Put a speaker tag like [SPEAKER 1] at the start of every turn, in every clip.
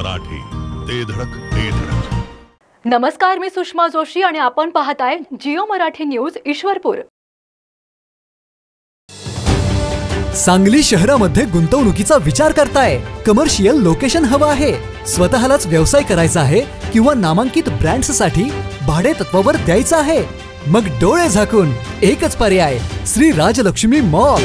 [SPEAKER 1] मराठी, ते धडक ते धडक.
[SPEAKER 2] नमस्कार, मी सुषमा जोशी आणि आपण पाहताय जिओ मराठी न्यूज ईश्वरपूर.
[SPEAKER 3] सांगली शहरामध्ये गुंतवणुकीचा विचार करताय? कमर्शियल लोकेशन हवं आहे? स्वतःलाच व्यवसाय करायचा आहे किंवा नामांकित ब्रँड्ससाठी भाडे तत्वावर द्यायचं आहे? मग डोळे झाकून एकच पर्याय, श्री राजलक्ष्मी मॉल.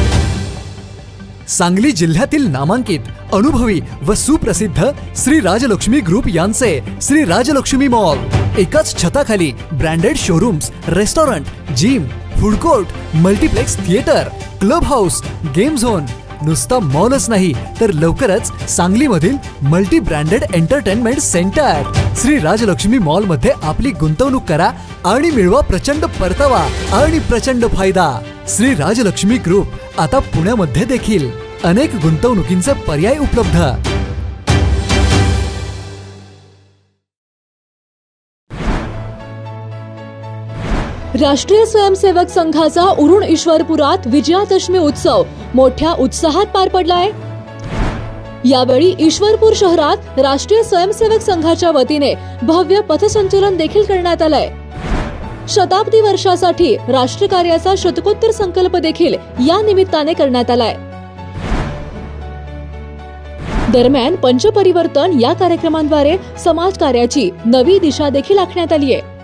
[SPEAKER 3] सांगली जिल्ह्यातील नामांकित, अनुभवी व सुप्रसिद्ध श्री राजलक्ष्मी ग्रुप यांचे श्री राजलक्ष्मी मॉल. एकाच छताखाली branded showrooms, restaurant, gym, food court, multiplex theatre, club house, game zone. नुसता मॉलच नाही तर लवकरच सांगलीमधील multi branded entertainment centre. Shri Rajlakshmi mall मध्ये आपली गुंतवणूक करा आणि मिळवा प्रचंड परतावा आणि प्रचंड फायदा. श्री राजलक्ष्मी ग्रुप आता पुण्यामध्ये देखील अनेक गुंतवणुकींचे पर्याय उपलब्ध.
[SPEAKER 2] राष्ट्रीय स्वयंसेवक संघाचा उरुण ईश्वरपुरात विजयादशमी उत्सव मोठ्या उत्साहात पार पडलाय. यावेळी ईश्वरपूर शहरात राष्ट्रीय स्वयंसेवक संघाच्या वतीने भव्य पथसंचलन देखील करण्यात आलंय. शताब्दी वर्षासाठी राष्ट्रकार्याचा शतकोत्तर संकल्प देखील या निमित्ताने करण्यात आलाय. दरम्यान पंचपरिवर्तन या कार्यक्रमांद्वारे समाजकार्याची नवी दिशा देखील आखण्यात आली आहे.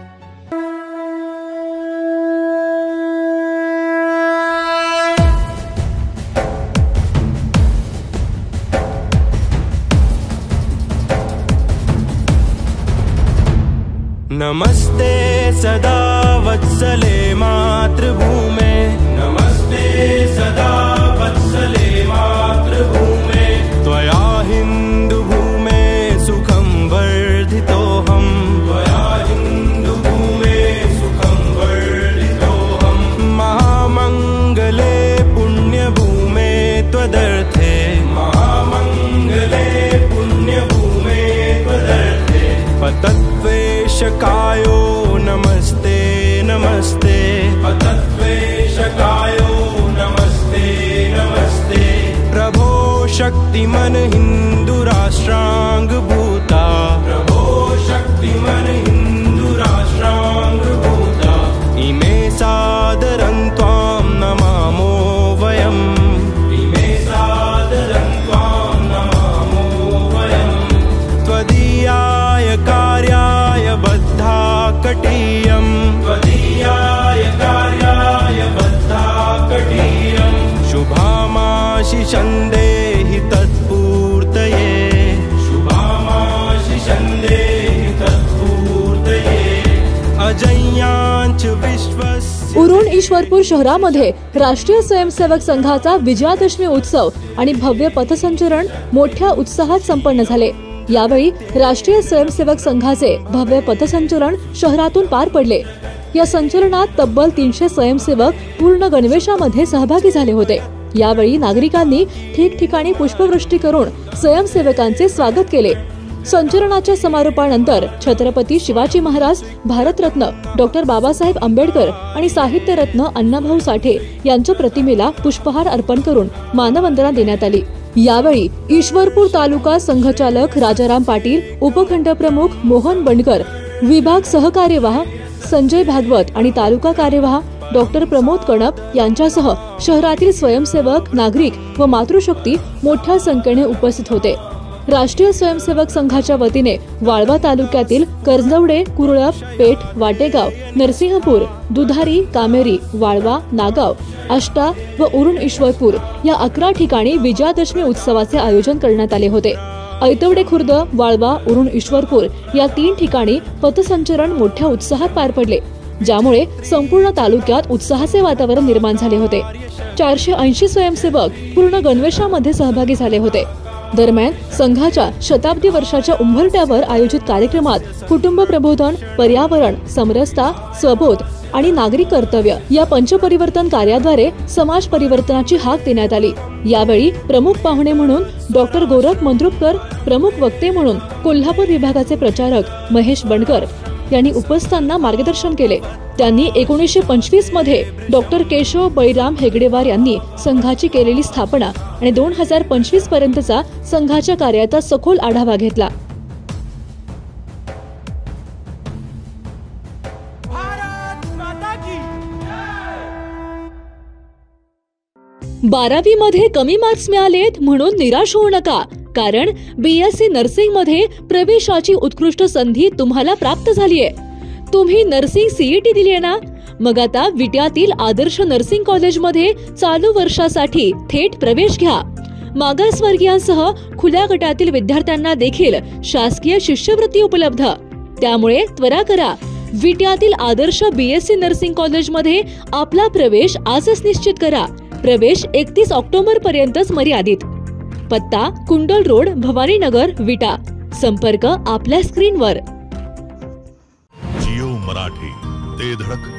[SPEAKER 4] नमस्ते सदा वत्सले मातृभूमे, नमस्ते सदा वत्सले मातृभूमे. त्वया हिंदू भूमे सुखं वर्धितोऽहं, त्वया हिंदू भूमे सुखं वर्धितोऽहं. महामंगले पुण्यभूमे त्वदर्थे, महामंगले पुण्यभूमे त्वदर्थे. पतत्वेशकायो नमस्ते नमस्ते, पतत्वेशकायो नमस्ते नमस्ते. प्रभो शक्तिमन हिंदू राष्ट्रांग भूता, प्रभो शक्तिमन हिंदू राष्ट्रांग भूता. इमे सादरं त्वां नमामो वयम्, इमे सादरं त्वां नमामो वयम्. त्वदीयाय कार्याय बद्धा कटीयम्, त्वदीयाय कार्याय बद्धा कटीयम्. शुभामाशिषं देहि तत्पूर्तये, शुभामाशिषं देहि तत्पूर्तये. अजय्यांच विश्वस्य.
[SPEAKER 2] उरुण ईश्वरपूर शहरामध्ये राष्ट्रीय स्वयंसेवक संघाचा विजयादशमी उत्सव आणि भव्य पथसंचलन मोठ्या उत्साहात संपन्न झाले. यावेळी राष्ट्रीय स्वयंसेवक संघाचे भव्य पथसंचलन शहरातून पार पडले. या संचलनात तब्बल 300 स्वयंसेवक पूर्ण गणवेशामध्ये सहभागी झाले होते. यावेळी नागरिकांनी ठिकठिकाणी पुष्पवृष्टी करून स्वयंसेवकांचे स्वागत केले. संचलनाच्या समारोपानंतर छत्रपती शिवाजी महाराज, भारतरत्न डॉक्टर बाबासाहेब आंबेडकर आणि साहित्यरत्न अण्णाभाऊ साठे यांच्या प्रतिमेला पुष्पहार अर्पण करून मानवंदना देण्यात आली. यावेळी ईश्वरपूर तालुका संघचालक राजाराम पाटील, उपखंड प्रमुख मोहन बंडकर, विभाग सहकार्यवाह संजय भागवत आणि तालुका कार्यवाह डॉक्टर प्रमोद कणप यांच्यासह शहरातील स्वयंसेवक, नागरिक व मातृशक्ती मोठ्या संख्येने उपस्थित होते. राष्ट्रीय स्वयंसेवक संघाच्या वतीने वाळवा तालुक्यातील करंजवडे, कुरळप, पेठ, वाटेगाव, नरसिंहपूर, दुधारी, कामेरी, वाळवा, नागाव, आष्टा व उरुण ईश्वरपूर या 11 ठिकाणी विजयादशमी उत्सवाचे आयोजन करण्यात आले होते. ऐतवडे खुर्द, वाळवा, उरुण ईश्वरपूर या 3 ठिकाणी पथसंचलन मोठ्या उत्साहात पार पडले, ज्यामुळे संपूर्ण तालुक्यात उत्साहाचे वातावरण निर्माण झाले होते. 480 स्वयंसेवक पूर्ण गणवेशामध्ये सहभागी झाले होते. दरम्यान संघाच्या शताब्दी वर्षाच्या उंबरठ्यावर आयोजित कार्यक्रमात कुटुंब प्रबोधन, पर्यावरण, समरसता, स्वबोध आणि नागरिक कर्तव्य या पंचपरिवर्तन कार्याद्वारे समाज परिवर्तनाची हाक देण्यात आली. यावेळी प्रमुख पाहुणे म्हणून डॉक्टर गोरख मंद्रुपकर, प्रमुख वक्ते म्हणून कोल्हापूर विभागाचे प्रचारक महेश बंडकर यांनी उपस्थितांना मार्गदर्शन केले. त्यांनी 1925 मध्ये डॉक्टर केशव बळीराम हेगडेवार यांनी संघाची केलेली स्थापना आणि 2025 पर्यंतचा संघाच्या कार्याचा सखोल आढावा घेतला. 12वी मध्ये कमी मार्क्स मिळालेत म्हणून निराश होऊ नका, कारण BSc नर्सिंग मध्ये प्रवेशाची उत्कृष्ट संधी तुम्हाला प्राप्त झालीये. तुम्ही नर्सिंग CET दिलीये ना? मग आता विट्यातील आदर्श नर्सिंग कॉलेजमध्ये चालू वर्षासाठी थेट प्रवेश घ्या. मागासवर्गीयांसह खुल्या गटातील विद्यार्थ्यांना देखील शासकीय शिष्यवृत्ती उपलब्ध. त्यामुळे त्वरा करा. विट्यातील आदर्श BSc नर्सिंग कॉलेजमध्ये आपला प्रवेश आजच निश्चित करा. प्रवेश 31 ऑक्टोबर पर्यंतच मर्यादित. पत्ता कुंडल रोड, भवानीनगर, विटा. संपर्क आपल्या स्क्रीनवर.
[SPEAKER 1] जिओ मराठी ते धडक